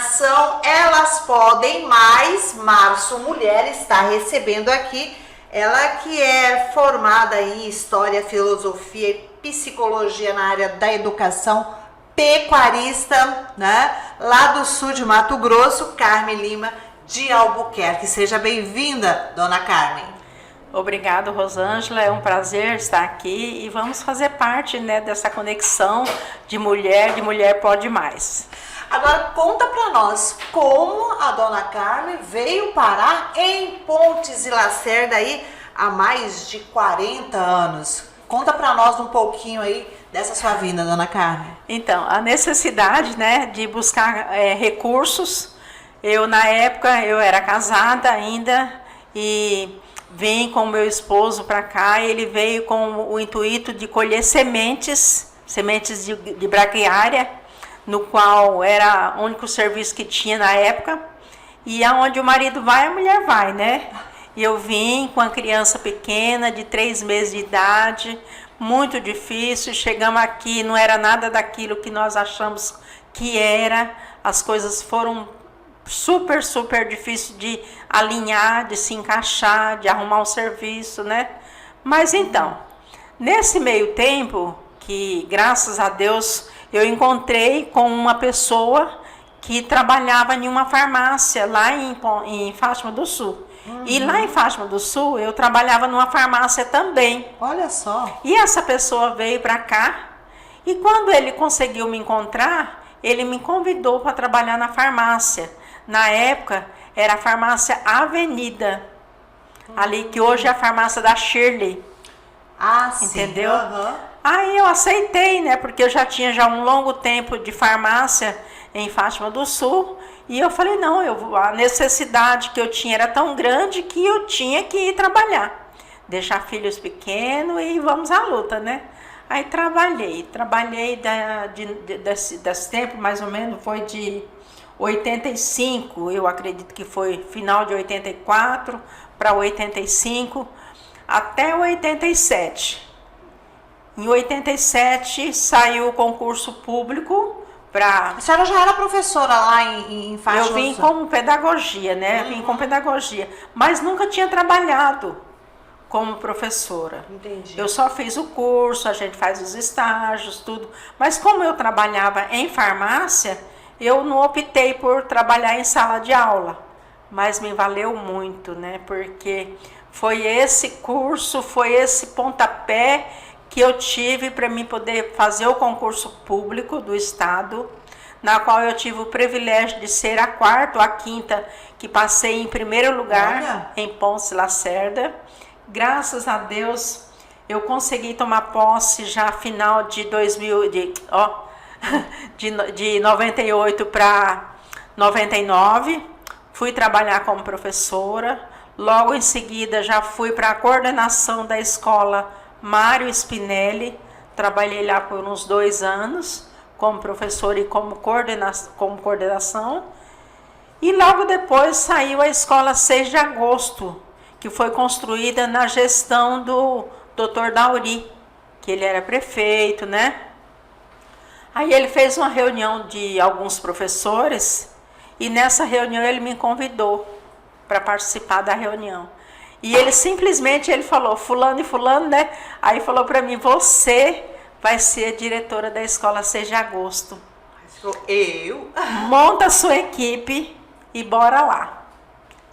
Ação Elas Podem Mais, Março Mulher, está recebendo aqui ela que é formada em História, Filosofia e Psicologia na área da educação, pecuarista, né? Lá do sul de Mato Grosso, Carmen Lima de Albuquerque. Seja bem-vinda, dona Carmen. Obrigado, Rosângela, é um prazer estar aqui e vamos fazer parte, né, dessa conexão de mulher pode mais. Agora conta para nós como a dona Carmen veio parar em Pontes e Lacerda aí há mais de 40 anos. Conta para nós um pouquinho aí dessa sua vinda, dona Carmen. Então, a necessidade, né, de buscar recursos. Na época, eu era casada ainda e vim com meu esposo para cá. Ele veio com o intuito de colher sementes de braquiária, no qual era o único serviço que tinha na época. E aonde o marido vai, a mulher vai, né? E eu vim com a criança pequena, de 3 meses de idade, muito difícil. Chegamos aqui, não era nada daquilo que nós achamos que era. As coisas foram super difíceis de alinhar, de se encaixar, de arrumar um serviço, né? Mas então, nesse meio tempo, que graças a Deus eu encontrei com uma pessoa que trabalhava em uma farmácia lá em Fátima do Sul. E lá em Fátima do Sul eu trabalhava numa farmácia também. Olha só. E essa pessoa veio para cá e quando ele conseguiu me encontrar, ele me convidou para trabalhar na farmácia. Na época era a farmácia Avenida, ali que hoje é a farmácia da Shirley. Ah, sim. Entendeu? Aí eu aceitei, né? Porque eu já tinha um longo tempo de farmácia em Fátima do Sul. E eu falei, não, a necessidade que eu tinha era tão grande que eu tinha que ir trabalhar. Deixar filhos pequenos e vamos à luta, né? Aí trabalhei desse tempo, mais ou menos, foi de 85, eu acredito que foi final de 84 para 85, até 87. Em 87 saiu o concurso público para... A senhora já era professora lá em Fátima? Eu vim como pedagogia, né? Vim com pedagogia, mas nunca tinha trabalhado como professora. Entendi. Eu só fiz o curso, a gente faz os estágios, tudo. Mas como eu trabalhava em farmácia, eu não optei por trabalhar em sala de aula. Mas me valeu muito, né? Porque foi esse curso, foi esse pontapé que eu tive para mim poder fazer o concurso público do Estado, na qual eu tive o privilégio de ser a 4ª ou a 5ª que passei em primeiro lugar. Olha. Em Pontes e Lacerda. Graças a Deus, eu consegui tomar posse já final de 98 para 99. Fui trabalhar como professora. Logo em seguida, já fui para a coordenação da escola Mário Spinelli, trabalhei lá por uns 2 anos, como professora e como coordenação. E logo depois saiu a escola 6 de agosto, que foi construída na gestão do Dr. Dauri, que ele era prefeito, né? Aí ele fez uma reunião de alguns professores, e nessa reunião ele me convidou para participar da reunião. E ele simplesmente falou, fulano e fulano, né? Aí falou para mim, você vai ser a diretora da escola 6 de agosto. Eu? Monta a sua equipe e bora lá.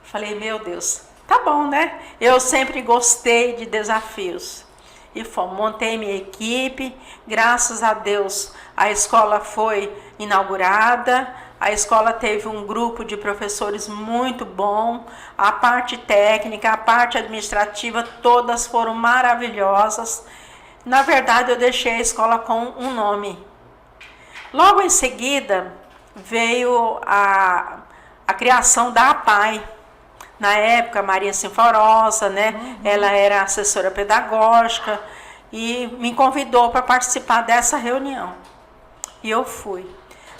Falei, meu Deus, tá bom, né? Eu sempre gostei de desafios. E montei minha equipe, graças a Deus a escola foi inaugurada. A escola teve um grupo de professores muito bom, a parte técnica, a parte administrativa, todas foram maravilhosas. Na verdade, eu deixei a escola com um nome. Logo em seguida, veio a criação da APAE. Na época, Maria Sinforosa, né? Ela era assessora pedagógica e me convidou para participar dessa reunião. E eu fui.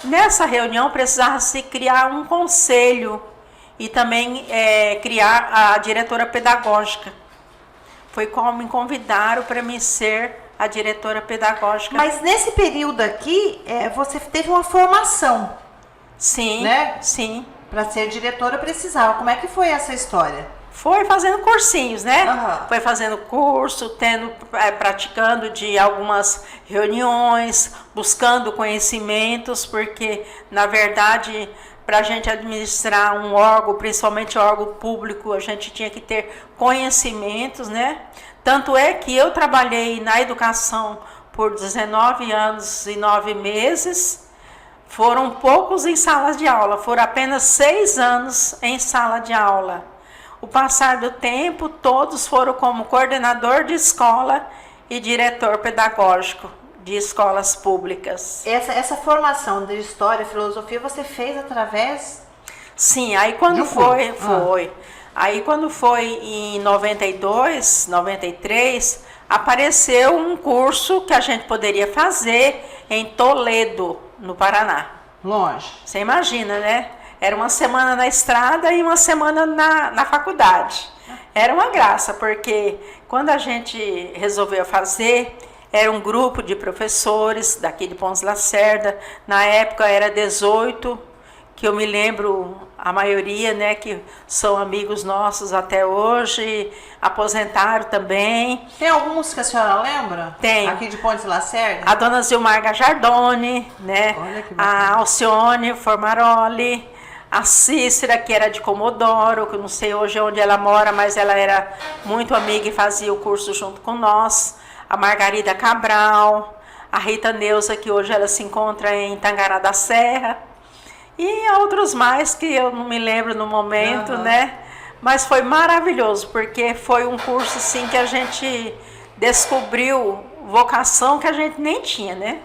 Nessa reunião precisava se criar um conselho e também criar a diretora pedagógica. Foi como me convidaram para mim ser a diretora pedagógica. Mas nesse período aqui, você teve uma formação. Sim, né? sim. Para ser diretora precisava. Como é que foi essa história? Foi fazendo cursinhos, né? Aham. Foi fazendo curso, praticando de algumas reuniões, buscando conhecimentos, porque, na verdade, para a gente administrar um órgão, principalmente órgão público, a gente tinha que ter conhecimentos, né? Tanto é que eu trabalhei na educação por 19 anos e 9 meses, foram poucos em salas de aula, foram apenas 6 anos em sala de aula. O passar do tempo, todos foram como coordenador de escola e diretor pedagógico de escolas públicas. Essa formação de história, filosofia, você fez através? Sim, aí quando foi. Aí quando foi em 92, 93, apareceu um curso que a gente poderia fazer em Toledo, no Paraná. Longe. Você imagina, né? Era uma semana na estrada e uma semana na faculdade. Era uma graça, porque quando a gente resolveu fazer, era um grupo de professores daqui de Pontes Lacerda. Na época era 18, que eu me lembro, a maioria, né, que são amigos nossos até hoje, aposentaram também. Tem alguns que a senhora lembra? Tem. Aqui de Pontes Lacerda? A dona Zilmar Gajardoni, né? Olha que bacana. A Alcione Formaroli, a Cícera, que era de Comodoro, que eu não sei hoje onde ela mora, mas ela era muito amiga e fazia o curso junto com nós. A Margarida Cabral, a Rita Neuza, que hoje ela se encontra em Tangará da Serra. E outros mais que eu não me lembro no momento, né? Mas foi maravilhoso, porque foi um curso assim que a gente descobriu vocação que a gente nem tinha, né?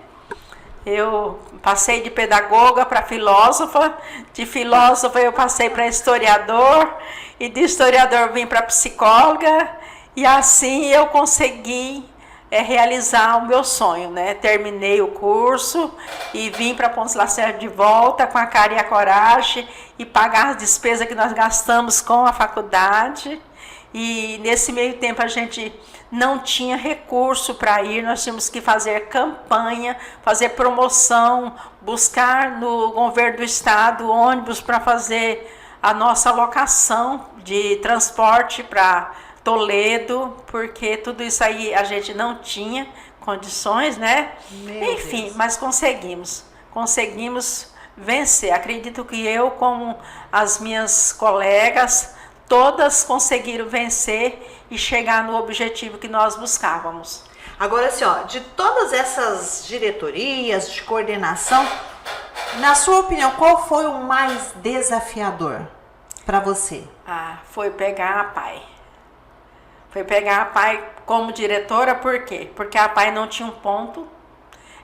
Eu passei de pedagoga para filósofa, de filósofa eu passei para historiador, e de historiador vim para psicóloga, e assim eu consegui realizar o meu sonho, né? Terminei o curso e vim para Pontes Lacerda de volta com a cara e a coragem e pagar as despesas que nós gastamos com a faculdade. E nesse meio tempo a gente não tinha recurso para ir, nós tínhamos que fazer campanha, fazer promoção, buscar no governo do estado ônibus para fazer a nossa alocação de transporte para Toledo, porque tudo isso aí a gente não tinha condições, né? Enfim, Deus. Mas conseguimos vencer. Acredito que eu, como as minhas colegas, todas conseguiram vencer e chegar no objetivo que nós buscávamos. Agora, assim, ó, de todas essas diretorias de coordenação, na sua opinião, qual foi o mais desafiador para você? Foi pegar a PAI. Foi pegar a PAI como diretora, por quê? Porque a PAI não tinha um ponto,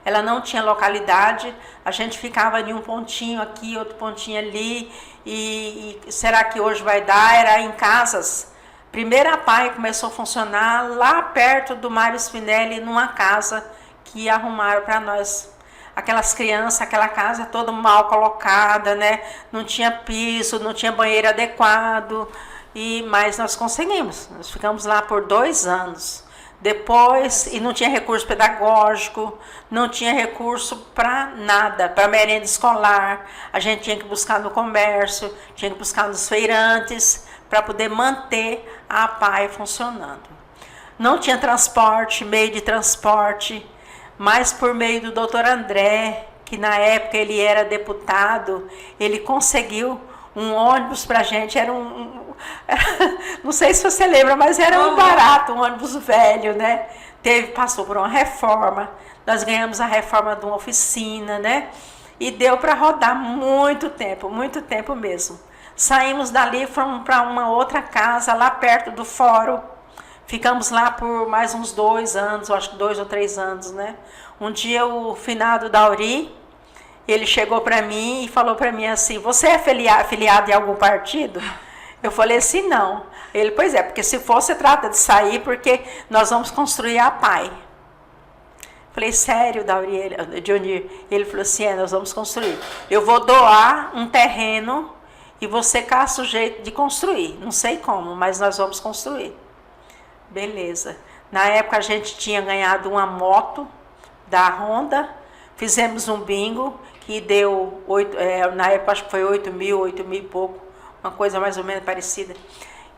ela não tinha localidade, a gente ficava em um pontinho aqui, outro pontinho ali, e será que hoje vai dar? Era em casas. Primeiro a PAI começou a funcionar lá perto do Mário Spinelli, numa casa que arrumaram para nós. Aquelas crianças, aquela casa toda mal colocada, né? Não tinha piso, não tinha banheiro adequado, mas nós conseguimos. Nós ficamos lá por 2 anos. Depois, e não tinha recurso pedagógico, não tinha recurso para nada, para merenda escolar. A gente tinha que buscar no comércio, tinha que buscar nos feirantes, para poder manter a PAI funcionando. Não tinha transporte, meio de transporte, mas por meio do doutor André, que na época ele era deputado, ele conseguiu um ônibus para a gente, era não sei se você lembra, mas era um barato, um ônibus velho, né? Passou por uma reforma, nós ganhamos a reforma de uma oficina, né? E deu para rodar muito tempo mesmo. Saímos dali, fomos para uma outra casa, lá perto do fórum, ficamos lá por mais uns 2 anos, acho que 2 ou 3 anos, né? Um dia o finado Dauri, ele chegou para mim e falou para mim assim, você é filiado em algum partido? Eu falei assim, não. Ele, pois é, porque se for, você trata de sair, porque nós vamos construir a PAI. Falei, sério, Dauri, Dionir? Ele falou assim, nós vamos construir. Eu vou doar um terreno e você caça o jeito de construir. Não sei como, mas nós vamos construir. Beleza. Na época a gente tinha ganhado uma moto da Honda, fizemos um bingo, que deu, na época acho que foi 8 mil e pouco, uma coisa mais ou menos parecida.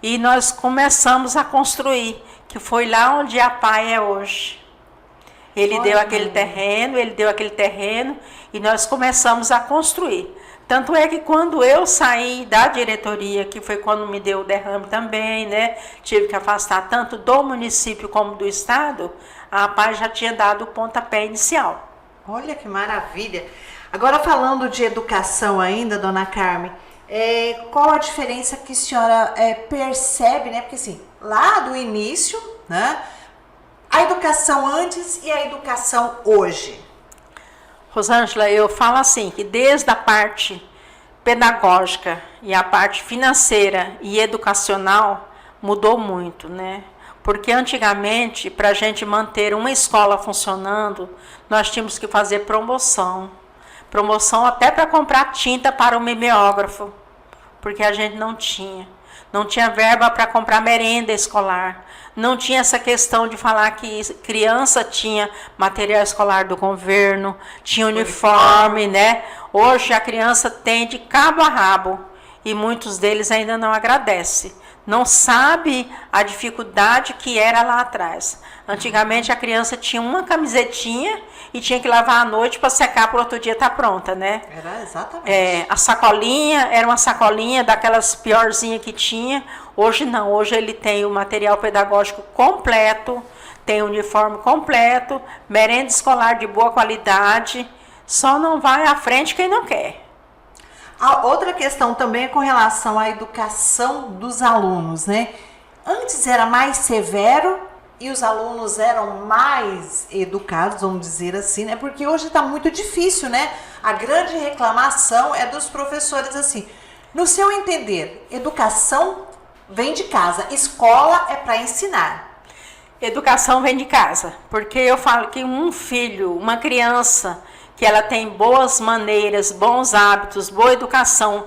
E nós começamos a construir, que foi lá onde a PAI é hoje. Ele deu aquele terreno e nós começamos a construir. Tanto é que quando eu saí da diretoria, que foi quando me deu o derrame também, né? Tive que afastar tanto do município como do estado, a PAI já tinha dado o pontapé inicial. Olha que maravilha! Agora falando de educação ainda, dona Carmen, qual a diferença que a senhora percebe, né? Porque assim, lá do início, né? A educação antes e a educação hoje. Rosângela, eu falo assim, que desde a parte pedagógica e a parte financeira e educacional mudou muito, né? Porque antigamente, para a gente manter uma escola funcionando, nós tínhamos que fazer promoção. Promoção até para comprar tinta para o mimeógrafo, porque a gente não tinha. Não tinha verba para comprar merenda escolar. Não tinha essa questão de falar que criança tinha material escolar do governo, tinha uniforme, né? Hoje a criança tem de cabo a rabo e muitos deles ainda não agradecem. Não sabe a dificuldade que era lá atrás. Antigamente a criança tinha uma camisetinha e tinha que lavar à noite para secar para o outro dia estar pronta, né? Era exatamente. A sacolinha era uma sacolinha daquelas piorzinhas que tinha. Hoje não, hoje ele tem o material pedagógico completo, tem o uniforme completo, merenda escolar de boa qualidade, só não vai à frente quem não quer. A outra questão também é com relação à educação dos alunos, né? Antes era mais severo e os alunos eram mais educados, vamos dizer assim, né? Porque hoje está muito difícil, né? A grande reclamação é dos professores assim. No seu entender, educação vem de casa, escola é para ensinar. Educação vem de casa, porque eu falo que um filho, uma criança, que ela tem boas maneiras, bons hábitos, boa educação,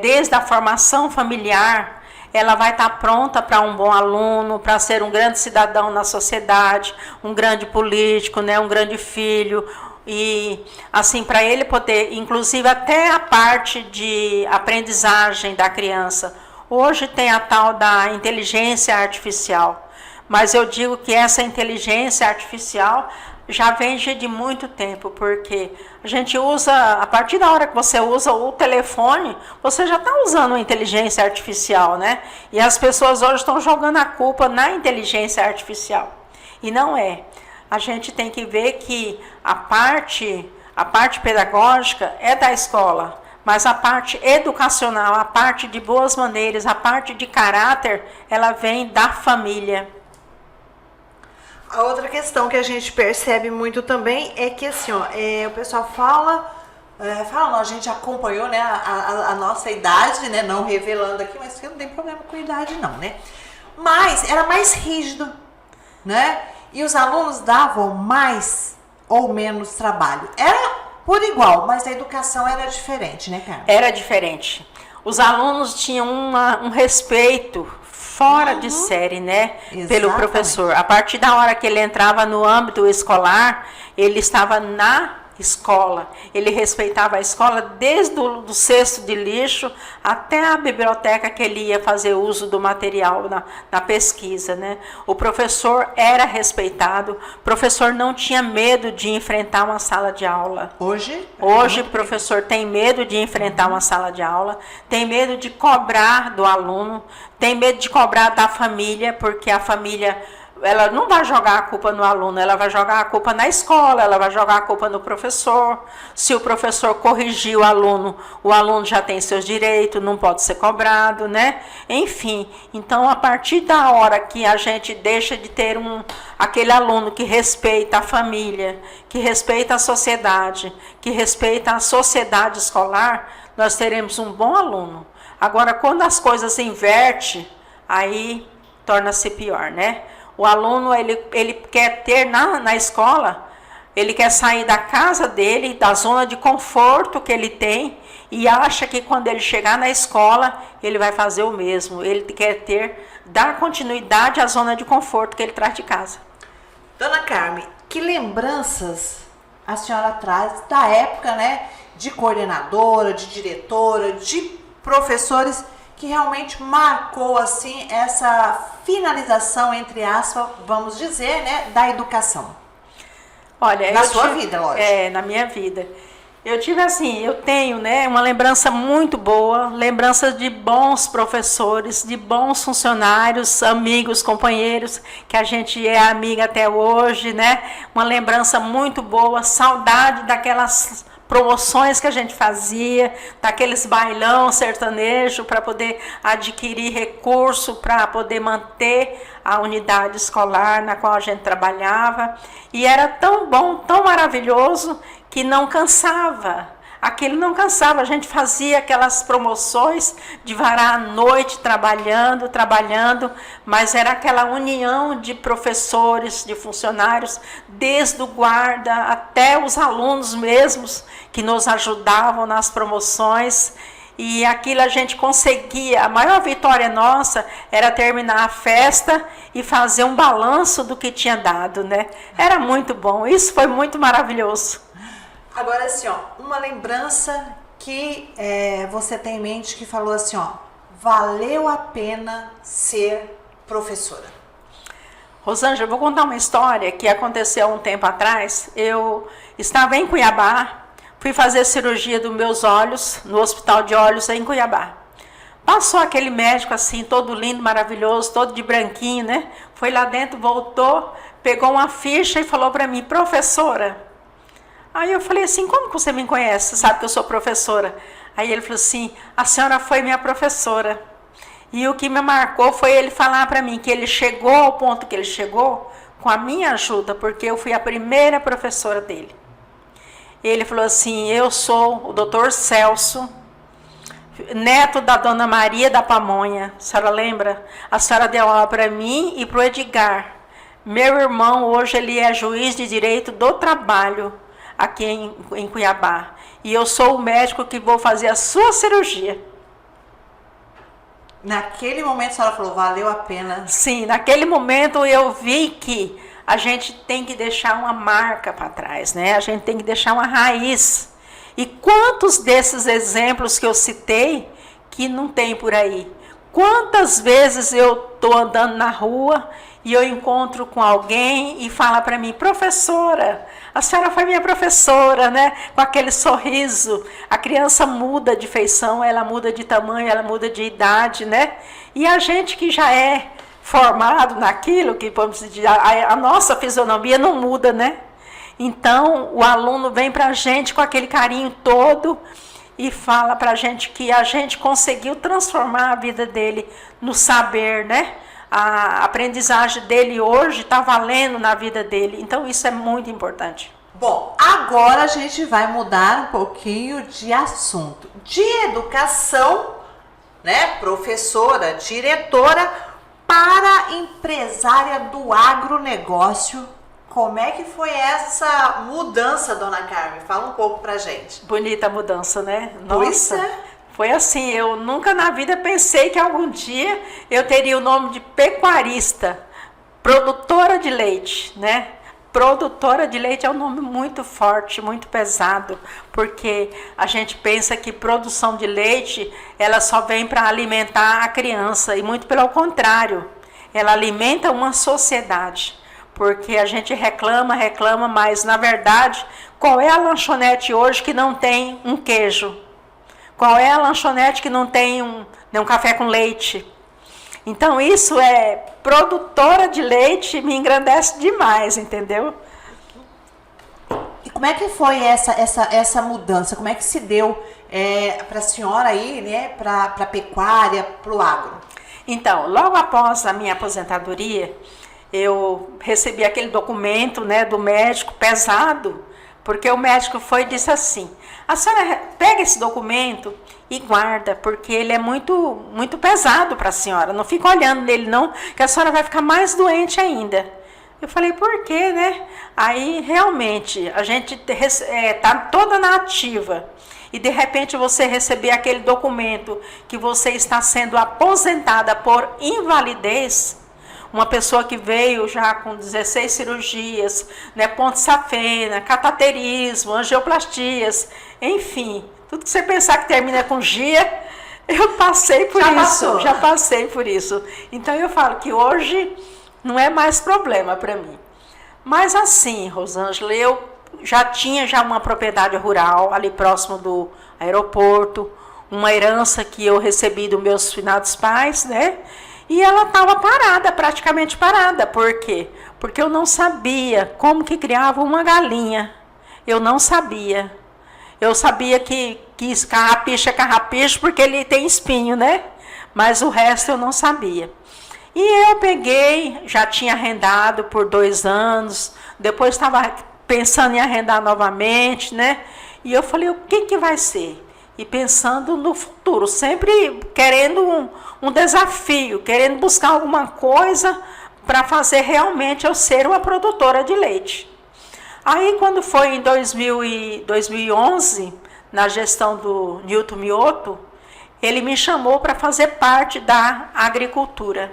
desde a formação familiar, ela vai estar pronta para um bom aluno, para ser um grande cidadão na sociedade, um grande político, né, um grande filho. E assim, para ele poder, inclusive até a parte de aprendizagem da criança. Hoje tem a tal da inteligência artificial, mas eu digo que essa inteligência artificial já vem de muito tempo, porque a gente usa, a partir da hora que você usa o telefone, você já está usando a inteligência artificial, né? E as pessoas hoje estão jogando a culpa na inteligência artificial. E não é. A gente tem que ver que a parte pedagógica é da escola, mas a parte educacional, a parte de boas maneiras, a parte de caráter, ela vem da família. A outra questão que a gente percebe muito também é que assim, ó, o pessoal fala, não, a gente acompanhou, né, a nossa idade, né, não revelando aqui, mas não tem problema com a idade não, né? Mas era mais rígido, né? E os alunos davam mais ou menos trabalho. Era por igual, mas a educação era diferente, né, Carmen? Era diferente. Os alunos tinham um respeito fora de série, né? Exatamente. Pelo professor. A partir da hora que ele entrava no âmbito escolar, ele estava na escola. Ele respeitava a escola desde o cesto de lixo até a biblioteca que ele ia fazer uso do material na pesquisa, né? O professor era respeitado, o professor não tinha medo de enfrentar uma sala de aula. Hoje o professor tem medo de enfrentar uma sala de aula, tem medo de cobrar do aluno, tem medo de cobrar da família, porque a família, ela não vai jogar a culpa no aluno, ela vai jogar a culpa na escola, ela vai jogar a culpa no professor. Se o professor corrigir o aluno já tem seus direitos, não pode ser cobrado, né? Enfim, então a partir da hora que a gente deixa de ter aquele aluno que respeita a família, que respeita a sociedade, que respeita a sociedade escolar, nós teremos um bom aluno. Agora, quando as coisas invertem, aí torna-se pior, né? O aluno, ele quer ter na escola, ele quer sair da casa dele, da zona de conforto que ele tem, e acha que quando ele chegar na escola, ele vai fazer o mesmo. Ele quer dar continuidade à zona de conforto que ele traz de casa. Dona Carmen, que lembranças a senhora traz da época, né, de coordenadora, de diretora, de professores que realmente marcou assim essa finalização, entre aspas, vamos dizer, né, da educação? Olha, na sua vida, lógico. Na minha vida. Eu tive assim, eu tenho, né, uma lembrança muito boa, lembrança de bons professores, de bons funcionários, amigos, companheiros, que a gente é amiga até hoje, né? Uma lembrança muito boa, saudade daquelas promoções que a gente fazia, daqueles bailão sertanejo para poder adquirir recurso para poder manter a unidade escolar na qual a gente trabalhava. E era tão bom, tão maravilhoso, que não cansava. Aquilo não cansava, a gente fazia aquelas promoções de varar a noite trabalhando, mas era aquela união de professores, de funcionários, desde o guarda até os alunos mesmos, que nos ajudavam nas promoções. E aquilo a gente conseguia, a maior vitória nossa era terminar a festa e fazer um balanço do que tinha dado, né? Era muito bom, isso foi muito maravilhoso. Agora, assim, ó, uma lembrança que você tem em mente que falou assim, ó, valeu a pena ser professora. Rosângela, eu vou contar uma história que aconteceu há um tempo atrás. Eu estava em Cuiabá, fui fazer cirurgia dos meus olhos, no Hospital de Olhos em Cuiabá. Passou aquele médico assim, todo lindo, maravilhoso, todo de branquinho, né? Foi lá dentro, voltou, pegou uma ficha e falou para mim, professora. Aí eu falei assim, como que você me conhece? Você sabe que eu sou professora. Aí ele falou assim, a senhora foi minha professora. E o que me marcou foi ele falar para mim que ele chegou ao ponto que ele chegou com a minha ajuda, porque eu fui a primeira professora dele. Ele falou assim, eu sou o doutor Celso, neto da dona Maria da Pamonha. A senhora lembra? A senhora deu aula para mim e para o Edgar. Meu irmão, hoje ele é juiz de direito do trabalho aqui em Cuiabá. E eu sou o médico que vou fazer a sua cirurgia. Naquele momento a senhora falou, valeu a pena. Sim, naquele momento eu vi que a gente tem que deixar uma marca para trás, né? A gente tem que deixar uma raiz. E quantos desses exemplos que eu citei que não tem por aí? Quantas vezes eu estou andando na rua e eu encontro com alguém e fala para mim, professora, a senhora foi minha professora, né? Com aquele sorriso. A criança muda de feição, ela muda de tamanho, ela muda de idade, né? E a gente que já é formado naquilo, que vamos dizer, a nossa fisionomia não muda, né? Então, o aluno vem para a gente com aquele carinho todo e fala para a gente que a gente conseguiu transformar a vida dele no saber, né? A aprendizagem dele hoje está valendo na vida dele. Então, isso é muito importante. Bom, agora a gente vai mudar um pouquinho de assunto. De educação, né? Professora, diretora, para empresária do agronegócio. Como é que foi essa mudança, dona Carmen? Fala um pouco pra gente. Bonita a mudança, né? Pois Nossa, é. foi assim, eu nunca na vida pensei que algum dia eu teria o nome de pecuarista, produtora de leite, né? Produtora de leite é um nome muito forte, muito pesado, porque a gente pensa que produção de leite, ela só vem para alimentar a criança, e muito pelo contrário, ela alimenta uma sociedade. Porque a gente reclama, mas na verdade, qual é a lanchonete hoje que não tem um queijo? Qual é a lanchonete que não tem um café com leite? Então isso é produtora de leite, me engrandece demais, entendeu? E como é que foi essa mudança? Como é que se deu para a senhora aí, né, para a pecuária, para o agro? Então, logo após a minha aposentadoria, eu recebi aquele documento, né, do médico pesado, porque o médico foi e disse assim, a senhora pega esse documento e guarda, porque ele é muito, muito pesado para a senhora, não fica olhando nele não, que a senhora vai ficar mais doente ainda. Eu falei, por quê, né? Aí, realmente, a gente tá toda na ativa, e de repente você receber aquele documento que você está sendo aposentada por invalidez. uma pessoa que veio já com 16 cirurgias, né, ponte safena, cataterismo, angioplastias, enfim, tudo que você pensar que termina com GIA, eu passei por isso, já passei por isso. Então eu falo que hoje não é mais problema para mim. Mas assim, Rosângela, eu já tinha uma propriedade rural ali próximo do aeroporto, uma herança que eu recebi dos meus finados pais, né? E ela estava parada, praticamente parada. Por quê? Porque eu não sabia como que criava uma galinha. Eu não sabia. Eu sabia que carrapicho é carrapicho porque ele tem espinho, né? Mas o resto eu não sabia. E eu peguei, já tinha arrendado por 2 anos, depois estava pensando em arrendar novamente, né? E eu falei, o que vai ser? E pensando no futuro, sempre querendo um desafio, querendo buscar alguma coisa para fazer realmente eu ser uma produtora de leite. Aí, quando foi em 2011, na gestão do Newton Mioto, ele me chamou para fazer parte da agricultura,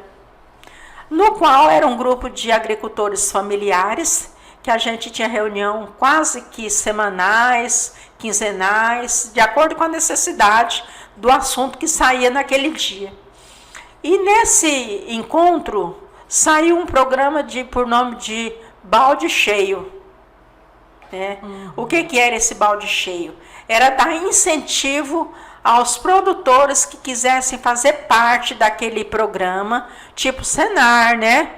no qual era um grupo de agricultores familiares, que a gente tinha reunião quase que semanais, quinzenais, de acordo com a necessidade do assunto que saía naquele dia. E nesse encontro saiu um programa por nome de Balde Cheio. Né? O que era esse balde cheio? Era dar incentivo aos produtores que quisessem fazer parte daquele programa, tipo Senar, né?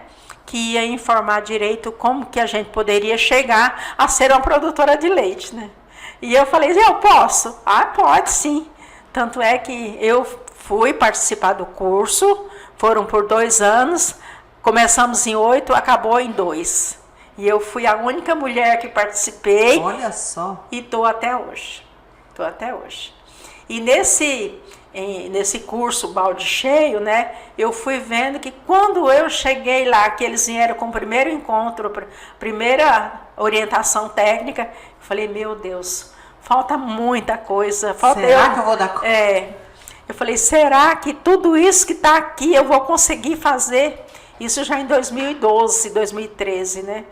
Que ia informar direito como que a gente poderia chegar a ser uma produtora de leite, né? E eu falei, eu posso? Ah, pode sim. Tanto é que eu fui participar do curso, foram por 2 anos, começamos em 8, acabou em 2. E eu fui a única mulher que participei. Olha só. E estou até hoje. E nesse curso Balde Cheio, né, eu fui vendo que quando eu cheguei lá, que eles vieram com o primeiro encontro, primeira orientação técnica, eu falei, meu Deus, falta muita coisa. Será que eu vou dar conta? Eu falei, será que tudo isso que está aqui eu vou conseguir fazer? Isso já em 2012, 2013, né?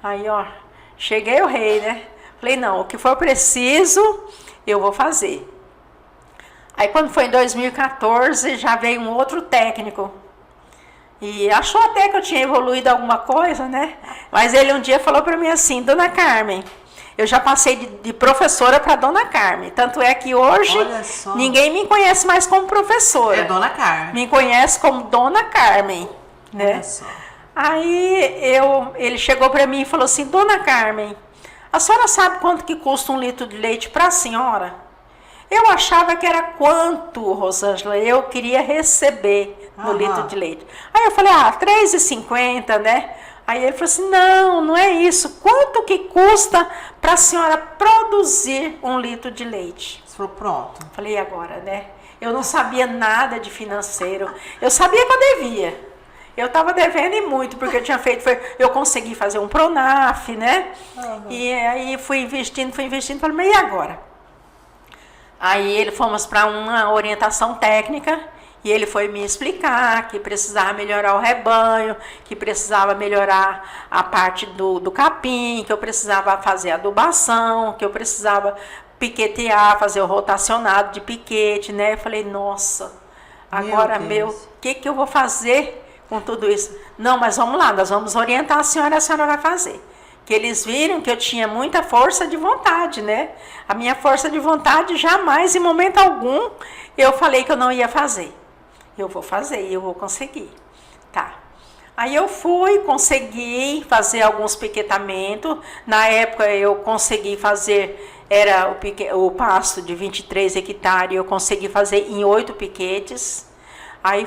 Aí, ó, cheguei o rei, né? Falei, não, o que for preciso, eu vou fazer. Aí, quando foi em 2014, já veio um outro técnico. E achou até que eu tinha evoluído alguma coisa, né? Mas ele um dia falou para mim assim, Dona Carmen, eu já passei de professora para Dona Carmen. Tanto é que hoje ninguém me conhece mais como professora. É Dona Carmen. Me conhece como Dona Carmen, né? Olha só. Aí ele chegou para mim e falou assim, Dona Carmen, a senhora sabe quanto que custa 1 litro de leite para a senhora? Eu achava que era quanto, Rosângela, eu queria receber no litro de leite. Aí eu falei, R$3,50, né? Aí ele falou assim, não é isso. Quanto que custa para a senhora produzir 1 litro de leite? Você falou, pronto. Falei, agora, né? Eu não sabia nada de financeiro. Eu sabia que eu devia. Eu estava devendo e muito, porque eu tinha eu consegui fazer um Pronaf, né? E aí fui investindo, falei, mas e agora? Aí fomos para uma orientação técnica e ele foi me explicar que precisava melhorar o rebanho, que precisava melhorar a parte do capim, que eu precisava fazer adubação, que eu precisava piquetear, fazer o rotacionado de piquete, né? Eu falei, nossa, agora o que eu vou fazer com tudo isso? Não, mas vamos lá, nós vamos orientar a senhora vai fazer. Que eles viram que eu tinha muita força de vontade, né? A minha força de vontade jamais, em momento algum, eu falei que eu não ia fazer. Eu vou fazer, eu vou conseguir. Tá. Aí eu consegui fazer alguns piquetamentos. Na época eu consegui fazer, era o pasto de 23 hectares, eu consegui fazer em 8 piquetes. Aí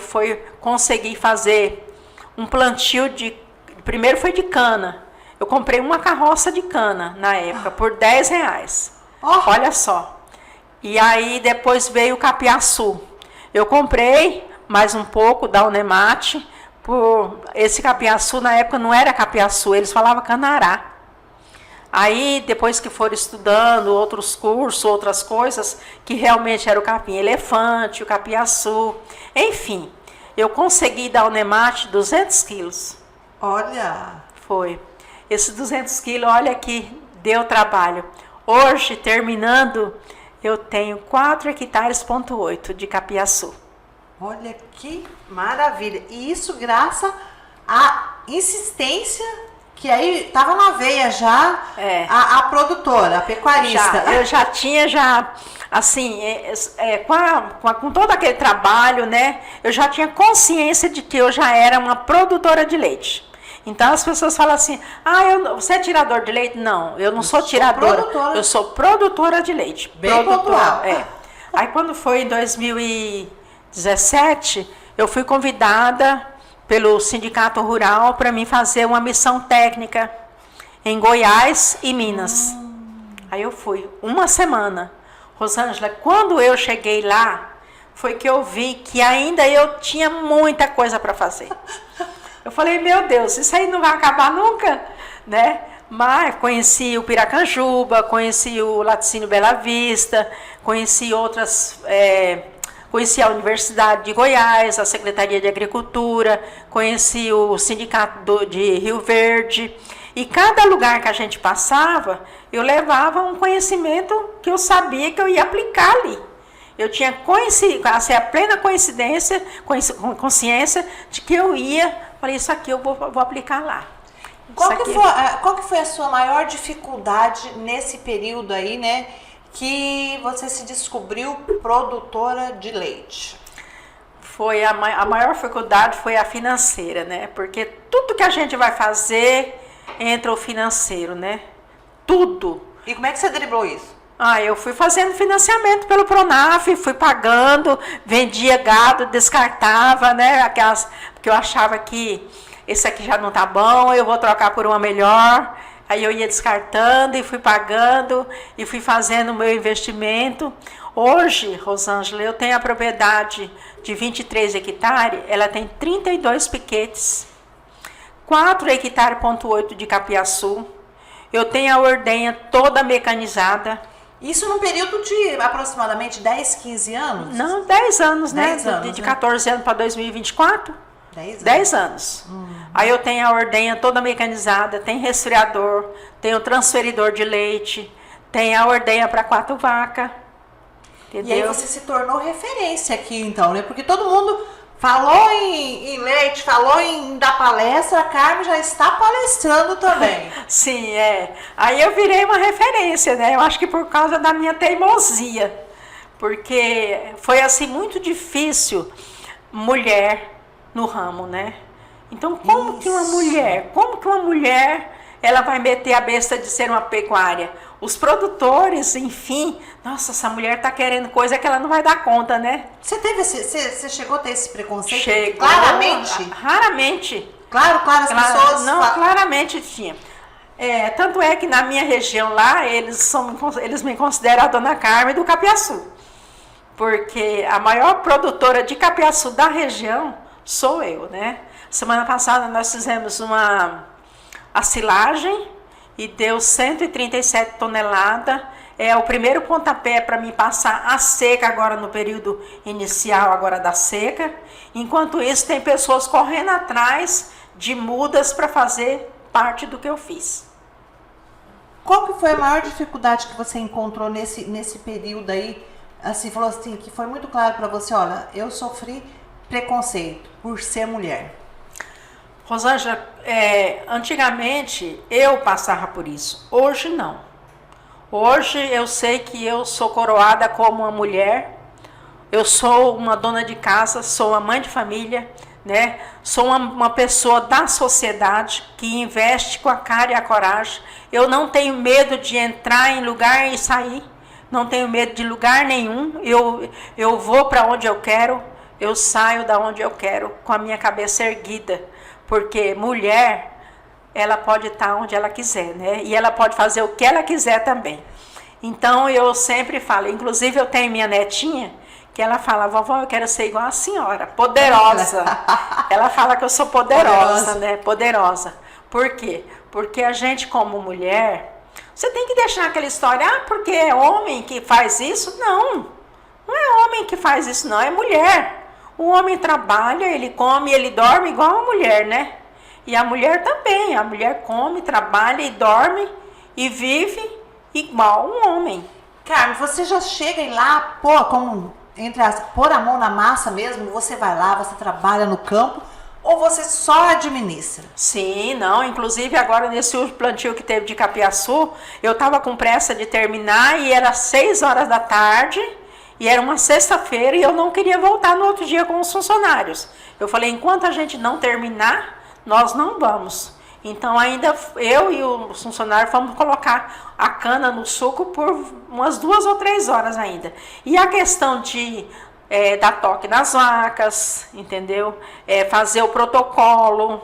consegui fazer um plantio primeiro foi de cana. Eu comprei uma carroça de cana na época, por R$10. Olha só. E aí depois veio o capiaçu. Eu comprei mais um pouco da Unemate. Esse capiaçu na época não era capiaçu, eles falavam canará. Aí depois que foram estudando outros cursos, outras coisas, que realmente era o capim elefante, o capiaçu, enfim. eu consegui dar ao Nemate 200 quilos. Olha! Foi. Esses 200 quilos, olha que deu trabalho. Hoje, terminando, eu tenho 4,8 hectares de capiaçu. Olha que maravilha! E isso graças à insistência que aí estava na veia já a produtora, a pecuarista. Eu já tinha, assim, com todo aquele trabalho, né? Eu já tinha consciência de que eu já era uma produtora de leite. Então as pessoas falam assim, você é tirador de leite? Não, eu não sou tiradora, eu sou produtora de leite. Bem pontual. Aí quando foi em 2017, eu fui convidada pelo Sindicato Rural para mim fazer uma missão técnica em Goiás e Minas. Aí eu fui uma semana. Rosângela, quando eu cheguei lá, foi que eu vi que ainda eu tinha muita coisa para fazer. Eu falei, meu Deus, isso aí não vai acabar nunca, né? Mas conheci o Piracanjuba, conheci o Laticínio Bela Vista, conheci outras... Conheci a Universidade de Goiás, a Secretaria de Agricultura, conheci o Sindicato de Rio Verde. E cada lugar que a gente passava, eu levava um conhecimento que eu sabia que eu ia aplicar ali. Eu tinha a plena consciência de que eu falei, isso aqui eu vou aplicar lá. Qual que foi a sua maior dificuldade nesse período aí, né? Que você se descobriu produtora de leite? A maior dificuldade foi a financeira, né? Porque tudo que a gente vai fazer entra o financeiro, né? Tudo. E como é que você driblou isso? Eu fui fazendo financiamento pelo Pronaf, fui pagando, vendia gado, descartava, né? Porque eu achava que esse aqui já não tá bom, eu vou trocar por uma melhor. Aí eu ia descartando e fui pagando e fui fazendo o meu investimento. Hoje, Rosângela, eu tenho a propriedade de 23 hectares, ela tem 32 piquetes, 4,8 hectares de capiaçu. Eu tenho a ordenha toda mecanizada. Isso num período de aproximadamente 10, 15 anos? Não, 10 anos, 10 né? anos, de 14 anos para 2024. 10 anos. Aí eu tenho a ordenha toda mecanizada, tem resfriador, tem o transferidor de leite, tem a ordenha para 4 vacas. Entendeu? E aí você se tornou referência aqui, então, né? Porque todo mundo falou em leite, falou em dar palestra, a Carmen já está palestrando também. Sim, Aí eu virei uma referência, né? Eu acho que por causa da minha teimosia. Porque foi assim muito difícil mulher no ramo, né? Então, como que uma mulher, ela vai meter a besta de ser uma pecuária? Os produtores, enfim, nossa, essa mulher tá querendo coisa que ela não vai dar conta, né? Você chegou a ter esse preconceito? Chegou. Claramente? Raramente. Claro, as pessoas... Não, claramente tinha. Tanto é que na minha região lá, eles me consideram a Dona Carmen do capiaçu. Porque a maior produtora de capiaçu da região sou eu, né? Semana passada nós fizemos a silagem e deu 137 toneladas. É o primeiro pontapé para mim passar a seca agora no período inicial agora da seca. Enquanto isso, tem pessoas correndo atrás de mudas para fazer parte do que eu fiz. Qual que foi a maior dificuldade que você encontrou nesse período aí? Assim, falou assim, que foi muito claro para você, olha, eu sofri preconceito por ser mulher. Rosângela, antigamente eu passava por isso, hoje não. Hoje eu sei que eu sou coroada como uma mulher, eu sou uma dona de casa, sou uma mãe de família, né? Sou uma pessoa da sociedade que investe com a cara e a coragem. Eu não tenho medo de entrar em lugar e sair, não tenho medo de lugar nenhum, eu vou para onde eu quero, eu saio da onde eu quero com a minha cabeça erguida. Porque mulher, ela pode estar onde ela quiser, né? E ela pode fazer o que ela quiser também. Então, eu sempre falo, inclusive eu tenho minha netinha, que ela fala, vovó, eu quero ser igual a senhora, poderosa. Ela fala que eu sou poderosa, né? Poderosa. Por quê? Porque a gente, como mulher, você tem que deixar aquela história, porque é homem que faz isso? Não, não é homem que faz isso, não, é mulher. O homem trabalha, ele come, ele dorme igual a mulher, né? E a mulher também. A mulher come, trabalha e dorme e vive igual um homem. Carmen, você já chega em lá, pô, como, pôr a mão na massa mesmo? Você vai lá, você trabalha no campo ou você só administra? Sim, não. Inclusive agora nesse último plantio que teve de capiaçu, eu estava com pressa de terminar e era 6 horas da tarde e era uma sexta-feira e eu não queria voltar no outro dia com os funcionários. Eu falei, enquanto a gente não terminar, nós não vamos. Então ainda eu e o funcionário fomos colocar a cana no suco por umas 2 ou 3 horas ainda. E a questão de dar toque nas vacas, entendeu? Fazer o protocolo,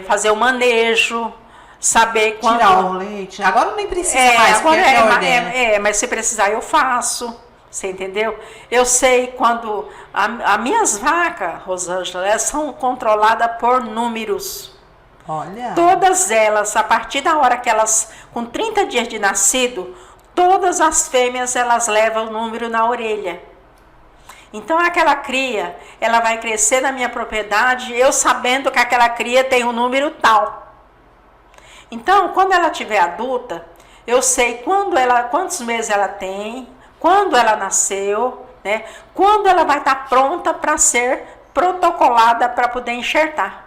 fazer o manejo, saber quando... Tirar o leite. Agora nem precisa mais, agora porque mas se precisar eu faço. Você entendeu? Eu sei quando... As minhas vacas, Rosângela, elas são controladas por números. Olha. Todas elas, a partir da hora que elas, com 30 dias de nascido, todas as fêmeas, elas levam o número na orelha. Então, aquela cria, ela vai crescer na minha propriedade, eu sabendo que aquela cria tem um número tal. Então, quando ela tiver adulta, eu sei quantos meses ela tem, quando ela nasceu, né? Quando ela vai estar pronta para ser protocolada para poder enxertar.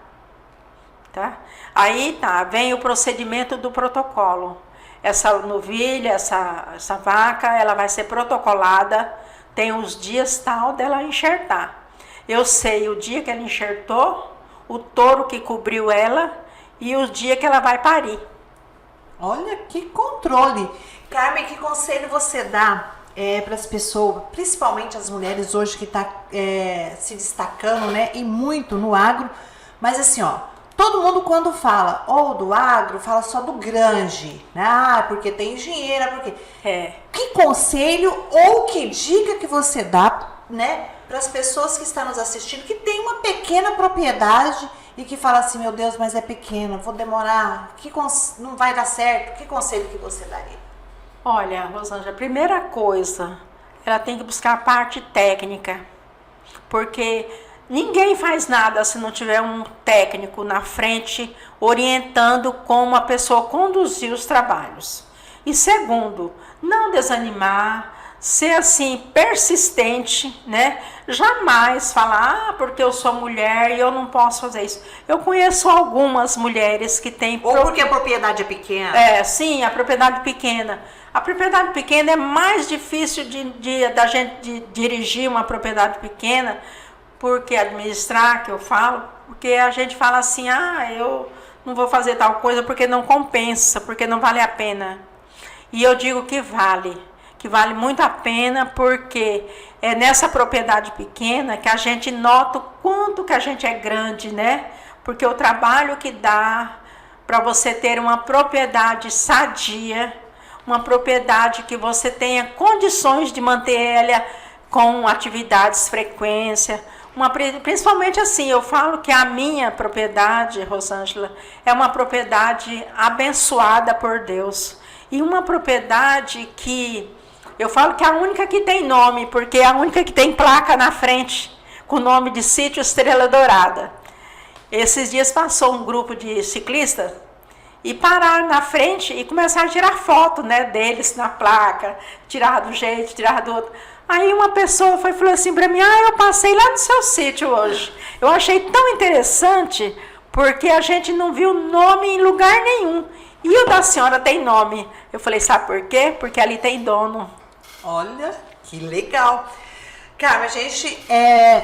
Tá? Aí vem o procedimento do protocolo. Essa novilha, essa vaca, ela vai ser protocolada, tem os dias tal dela enxertar. Eu sei o dia que ela enxertou, o touro que cobriu ela e o dia que ela vai parir. Olha que controle. Carmen, que conselho você dá para as pessoas, principalmente as mulheres hoje que estão se destacando, né, e muito no agro, mas assim, ó, todo mundo quando fala ou do agro, fala só do grande, né? Ah, porque tem engenheira, porque... Que conselho ou que dica que você dá, né, para as pessoas que estão nos assistindo, que tem uma pequena propriedade e que fala assim, meu Deus, mas é pequena, vou demorar, não vai dar certo, que conselho que você daria? Olha, Rosângela, a primeira coisa, ela tem que buscar a parte técnica, porque ninguém faz nada se não tiver um técnico na frente orientando como a pessoa conduzir os trabalhos. E segundo, não desanimar, ser assim persistente, né? Jamais falar, porque eu sou mulher e eu não posso fazer isso. Eu conheço algumas mulheres que têm... Ou porque a propriedade é pequena. Sim, a propriedade pequena. A propriedade pequena é mais difícil da gente dirigir uma propriedade pequena, porque administrar, que eu falo, porque a gente fala assim, eu não vou fazer tal coisa porque não compensa, porque não vale a pena. E eu digo que vale muito a pena, porque é nessa propriedade pequena que a gente nota o quanto que a gente é grande, né? Porque o trabalho que dá para você ter uma propriedade sadia, uma propriedade que você tenha condições de manter ela com atividades, frequência, principalmente assim, eu falo que a minha propriedade, Rosângela, é uma propriedade abençoada por Deus. E uma propriedade que, eu falo que é a única que tem nome, porque é a única que tem placa na frente, com o nome de Sítio Estrela Dourada. Esses dias passou um grupo de ciclistas e pararam na frente e começaram a tirar foto, né, deles na placa, tirar do jeito, tirar do outro. Aí uma pessoa falou assim para mim, eu passei lá no seu sítio hoje. Eu achei tão interessante, porque a gente não viu nome em lugar nenhum. E o da senhora tem nome. Eu falei, sabe por quê? Porque ali tem dono. Olha, que legal. Carmen, a gente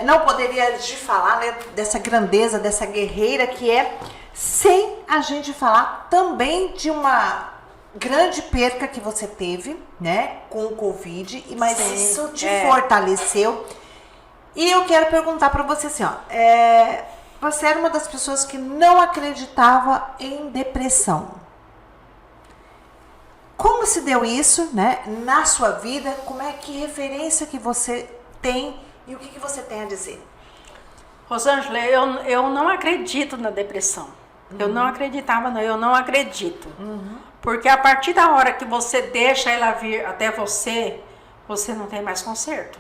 não poderia de falar, né, dessa grandeza, dessa guerreira que é, sem a gente falar também de uma grande perca que você teve, né, com o Covid, mas sim, isso te fortaleceu. E eu quero perguntar para você assim, você era uma das pessoas que não acreditava em depressão. Como se deu isso, né, na sua vida? Como é que referência que você tem e o que você tem a dizer? Rosângela, eu não acredito na depressão. Eu não acreditava, não, eu não acredito. Porque a partir da hora que você deixa ela vir até você, você não tem mais conserto.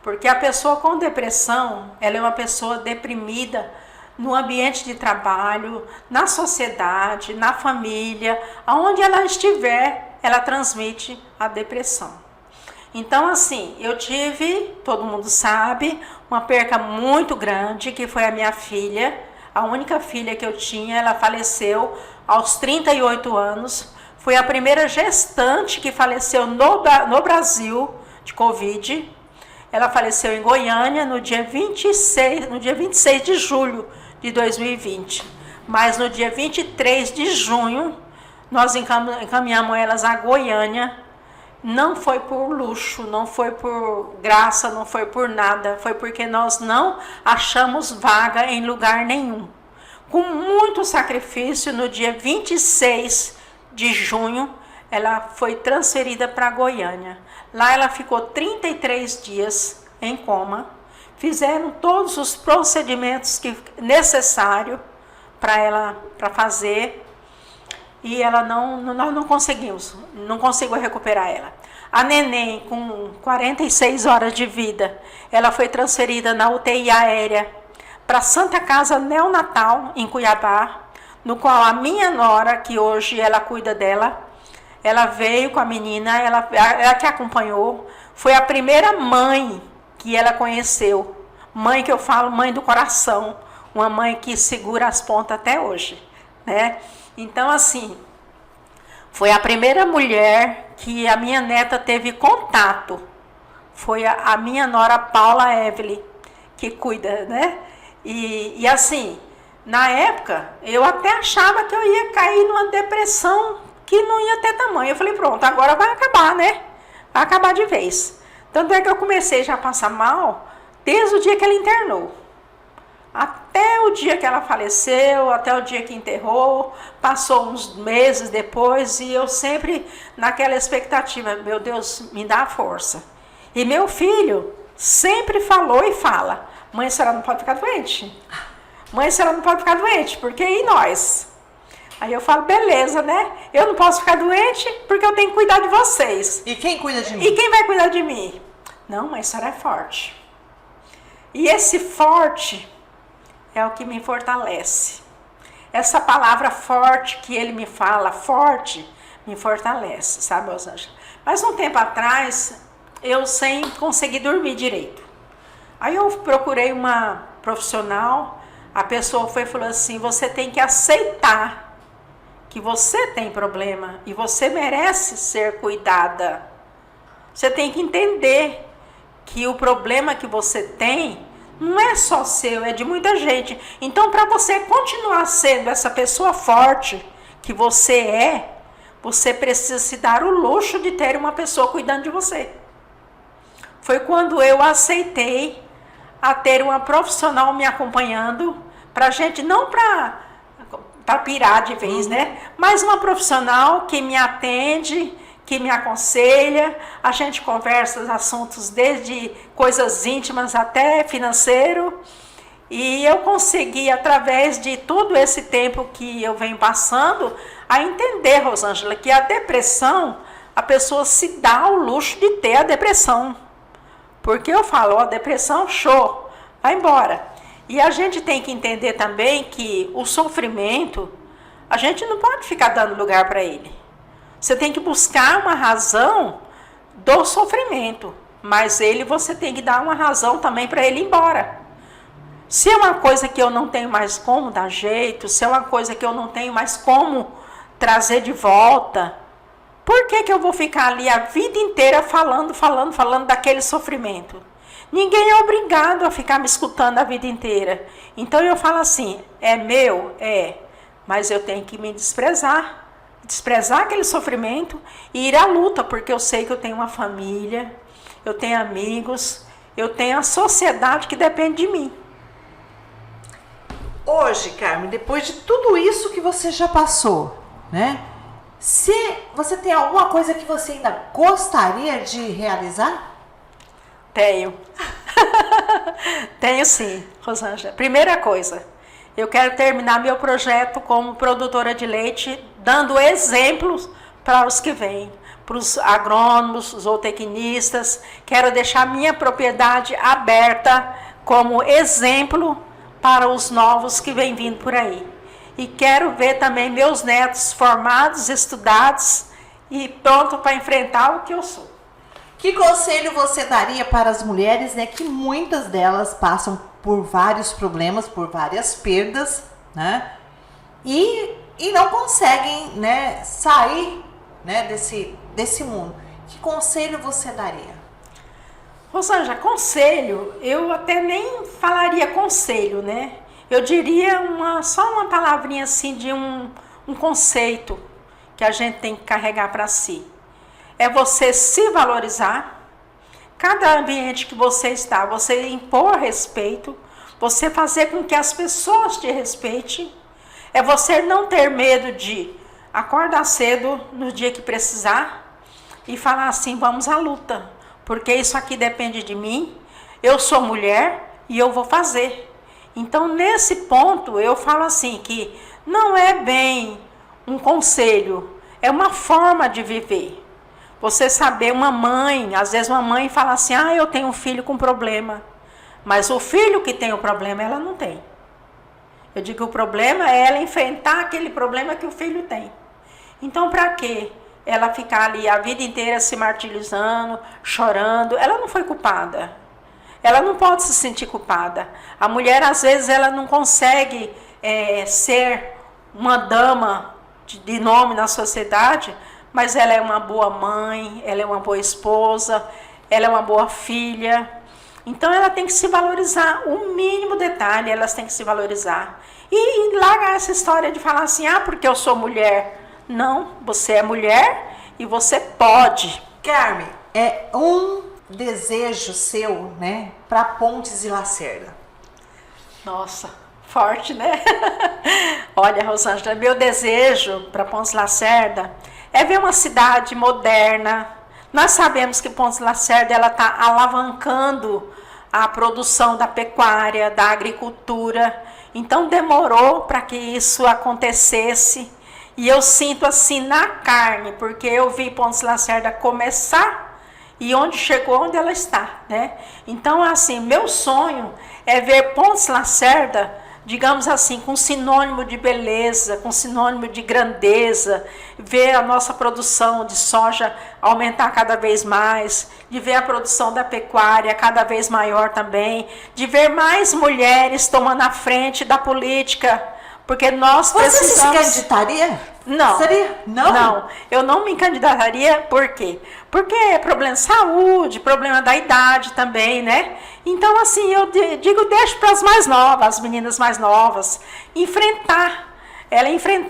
Porque a pessoa com depressão, ela é uma pessoa deprimida no ambiente de trabalho, na sociedade, na família, aonde ela estiver, ela transmite a depressão. Então, assim, eu tive, todo mundo sabe, uma perca muito grande, que foi a minha filha, a única filha que eu tinha. Ela faleceu aos 38 anos, foi a primeira gestante que faleceu no Brasil de Covid. Ela faleceu em Goiânia no dia 26 de julho de 2020. Mas no dia 23 de junho, nós encaminhamos elas a Goiânia. Não foi por luxo, não foi por graça, não foi por nada. Foi porque nós não achamos vaga em lugar nenhum. Com muito sacrifício, no dia 26 de junho, ela foi transferida para Goiânia. Lá ela ficou 33 dias em coma. Fizeram todos os procedimentos necessários para fazer. E ela nós não conseguiu recuperar ela. A neném, com 46 horas de vida, ela foi transferida na UTI aérea para Santa Casa Neonatal, em Cuiabá, no qual a minha nora, que hoje ela cuida dela, ela veio com a menina, ela que acompanhou, foi a primeira mãe que ela conheceu. Mãe que eu falo, mãe do coração, uma mãe que segura as pontas até hoje, né? Então, assim, foi a primeira mulher que a minha neta teve contato. Foi a minha nora Paula Evelyn, que cuida, né? E assim, na época, eu até achava que eu ia cair numa depressão que não ia ter tamanho. Eu falei, pronto, agora vai acabar, né? Vai acabar de vez. Tanto é que eu comecei já a passar mal desde o dia que ela internou. Até o dia que ela faleceu, até o dia que enterrou, passou uns meses depois, e eu sempre naquela expectativa, meu Deus, me dá força. E meu filho sempre falou e fala, mãe, a senhora não pode ficar doente. Mãe, a senhora não pode ficar doente, porque e nós? Aí eu falo, beleza, né? Eu não posso ficar doente porque eu tenho que cuidar de vocês. E quem cuida de mim? E quem vai cuidar de mim? Não, mãe, a senhora é forte. E esse forte é o que me fortalece. Essa palavra forte que ele me fala, forte, me fortalece, sabe, Rosângela? Mas um tempo atrás, eu sem conseguir dormir direito. Aí eu procurei uma profissional, a pessoa foi e falou assim, você tem que aceitar que você tem problema e você merece ser cuidada. Você tem que entender que o problema que você tem não é só seu, é de muita gente. Então, para você continuar sendo essa pessoa forte que você é, você precisa se dar o luxo de ter uma pessoa cuidando de você. Foi quando eu aceitei a ter uma profissional me acompanhando, para gente, não para pirar de vez, né? Mas uma profissional que me atende, que me aconselha, a gente conversa os assuntos desde coisas íntimas até financeiro, e eu consegui, através de todo esse tempo que eu venho passando, a entender, Rosângela, que a depressão, a pessoa se dá o luxo de ter a depressão, porque eu falo, a depressão, show, vai embora. E a gente tem que entender também que o sofrimento, a gente não pode ficar dando lugar para ele. Você tem que buscar uma razão do sofrimento, mas você tem que dar uma razão também para ele ir embora. Se é uma coisa que eu não tenho mais como dar jeito, se é uma coisa que eu não tenho mais como trazer de volta, por que eu vou ficar ali a vida inteira falando daquele sofrimento? Ninguém é obrigado a ficar me escutando a vida inteira. Então eu falo assim, é meu? É, mas eu tenho que me desprezar aquele sofrimento e ir à luta, porque eu sei que eu tenho uma família, eu tenho amigos, eu tenho a sociedade que depende de mim. Hoje, Carmen, depois de tudo isso que você já passou, né? Se você tem alguma coisa que você ainda gostaria de realizar? Tenho. Tenho sim, Rosângela. Primeira coisa, eu quero terminar meu projeto como produtora de leite, dando exemplos para os que vêm. para os agrônomos, os zootecnistas. Quero deixar minha propriedade aberta como exemplo para os novos que vêm vindo por aí. E quero ver também meus netos formados, estudados e pronto para enfrentar o que eu sou. Que conselho você daria para as mulheres, né, que muitas delas passam por vários problemas, por várias perdas, né, e não conseguem, né, sair, né, desse mundo? Que conselho você daria? Rosângela, conselho, eu até nem falaria conselho, né? Eu diria só uma palavrinha assim de um conceito que a gente tem que carregar para si. É você se valorizar. Cada ambiente que você está, você impor respeito, você fazer com que as pessoas te respeitem. É você não ter medo de acordar cedo no dia que precisar e falar assim, vamos à luta, porque isso aqui depende de mim, eu sou mulher e eu vou fazer. Então, nesse ponto, eu falo assim, que não é bem um conselho, é uma forma de viver. Você saber, uma mãe, às vezes uma mãe fala assim, eu tenho um filho com problema, mas o filho que tem o problema, ela não tem. Eu digo que o problema é ela enfrentar aquele problema que o filho tem. Então, para quê? Ela ficar ali a vida inteira se martirizando, chorando, ela não foi culpada. Ela não pode se sentir culpada. A mulher, às vezes, ela não consegue ser uma dama de nome na sociedade, mas ela é uma boa mãe, ela é uma boa esposa, ela é uma boa filha. Então, ela tem que se valorizar. O mínimo detalhe, elas têm que se valorizar. E largar essa história de falar assim, porque eu sou mulher. Não, você é mulher e você pode. Carmen, é um desejo seu, né, para Pontes e Lacerda? Nossa, forte, né? Olha, Rosângela, meu desejo para Pontes e Lacerda é ver uma cidade moderna. Nós sabemos que Pontes e Lacerda ela está alavancando a produção da pecuária, da agricultura. Então demorou para que isso acontecesse. E eu sinto assim na carne, porque eu vi Pontes e Lacerda começar e onde chegou, onde ela está, né? Então, assim, meu sonho é ver Pontes e Lacerda, digamos assim, com sinônimo de beleza, com sinônimo de grandeza, ver a nossa produção de soja aumentar cada vez mais, de ver a produção da pecuária cada vez maior também, de ver mais mulheres tomando a frente da política, porque nós precisamos... Você se candidataria? Não. Seria? Não? Não, eu não me candidataria, por quê? Porque é problema de saúde, problema da idade também, né? Então, assim, eu digo, deixo para as mais novas, as meninas mais novas, enfrentar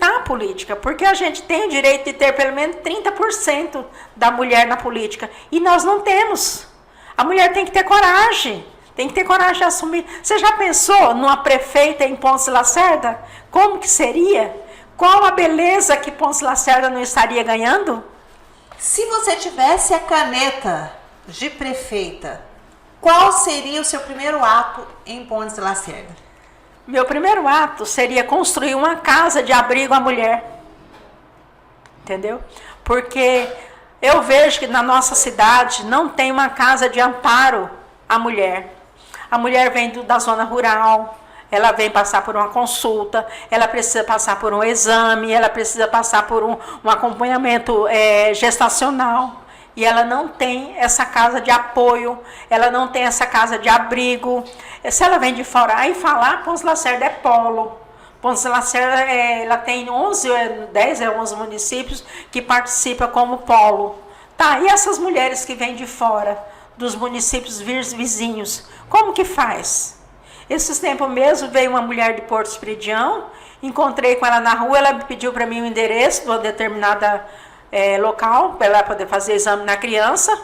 a política, porque a gente tem o direito de ter pelo menos 30% da mulher na política, e nós não temos. A mulher tem que ter coragem. Tem que ter coragem de assumir. Você já pensou numa prefeita em Pontes e Lacerda? Como que seria? Qual a beleza que Pontes e Lacerda não estaria ganhando? Se você tivesse a caneta de prefeita, qual seria o seu primeiro ato em Pontes e Lacerda? Meu primeiro ato seria construir uma casa de abrigo à mulher. Entendeu? Porque eu vejo que na nossa cidade não tem uma casa de amparo à mulher. A mulher vem da zona rural, ela vem passar por uma consulta, ela precisa passar por um exame, ela precisa passar por um acompanhamento gestacional. E ela não tem essa casa de apoio, ela não tem essa casa de abrigo. Se ela vem de fora, aí falar, Pontes e Lacerda é polo. Pontes e Lacerda ela tem 10 ou 11 municípios que participam como polo. Tá, e essas mulheres que vêm de fora, dos municípios vizinhos, como que faz? Esses tempos mesmo veio uma mulher de Porto Esperidião, encontrei com ela na rua, ela me pediu para mim o endereço de uma determinada local, para ela poder fazer exame na criança,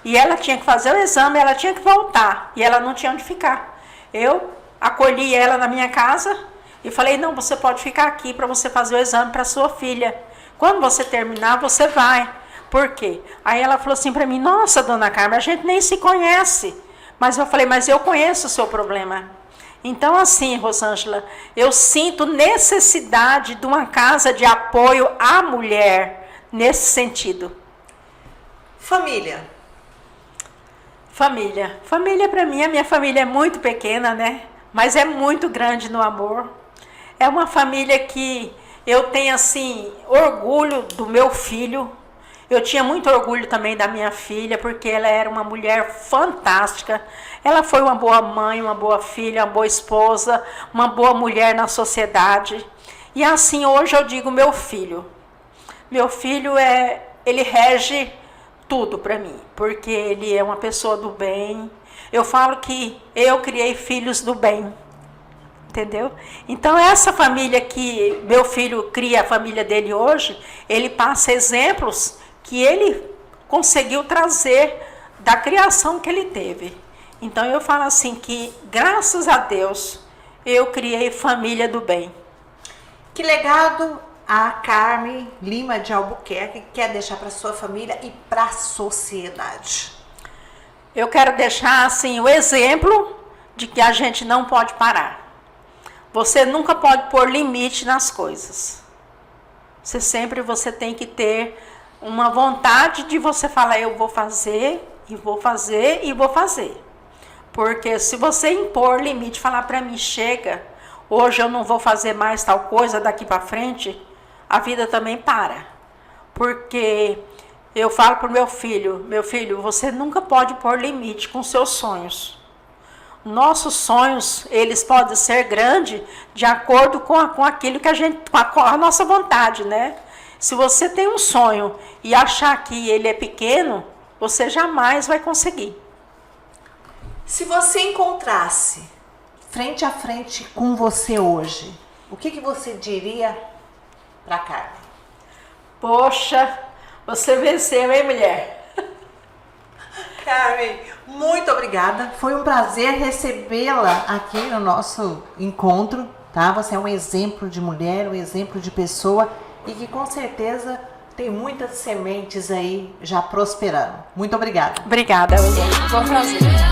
e ela tinha que fazer o exame, ela tinha que voltar, e ela não tinha onde ficar. Eu acolhi ela na minha casa e falei, não, você pode ficar aqui para você fazer o exame para sua filha. Quando você terminar, você vai. Por quê? Aí ela falou assim para mim, nossa, dona Carmen, a gente nem se conhece. Mas eu falei, mas eu conheço o seu problema. Então, assim, Rosângela, eu sinto necessidade de uma casa de apoio à mulher, nesse sentido. Família. Família para mim, a minha família é muito pequena, né? Mas é muito grande no amor. É uma família que eu tenho, assim, orgulho do meu filho. Eu tinha muito orgulho também da minha filha, porque ela era uma mulher fantástica. Ela foi uma boa mãe, uma boa filha, uma boa esposa, uma boa mulher na sociedade. E assim, hoje eu digo meu filho. Meu filho, ele rege tudo para mim, porque ele é uma pessoa do bem. Eu falo que eu criei filhos do bem. Entendeu? Então, essa família que meu filho cria, a família dele hoje, ele passa exemplos que ele conseguiu trazer da criação que ele teve. Então, eu falo assim que, graças a Deus, eu criei família do bem. Que legado a Carmen Lima de Albuquerque quer deixar para sua família e para a sociedade? Eu quero deixar, assim, o exemplo de que a gente não pode parar. Você nunca pode pôr limite nas coisas. Você tem que ter uma vontade de você falar, eu vou fazer, e vou fazer, e vou fazer. Porque se você impor limite, falar para mim, chega, hoje eu não vou fazer mais tal coisa, daqui para frente, a vida também para. Porque eu falo para o meu filho, você nunca pode pôr limite com seus sonhos. Nossos sonhos, eles podem ser grandes de acordo com aquilo que com a nossa vontade, né? Se você tem um sonho e achar que ele é pequeno, você jamais vai conseguir. Se você encontrasse frente a frente com você hoje, o que você diria para Carmen? Poxa, você venceu, hein, mulher? Carmen, muito obrigada. Foi um prazer recebê-la aqui no nosso encontro, tá? Você é um exemplo de mulher, um exemplo de pessoa e que com certeza tem muitas sementes aí já prosperando. Muito obrigada. Obrigada, mulher. Foi um prazer.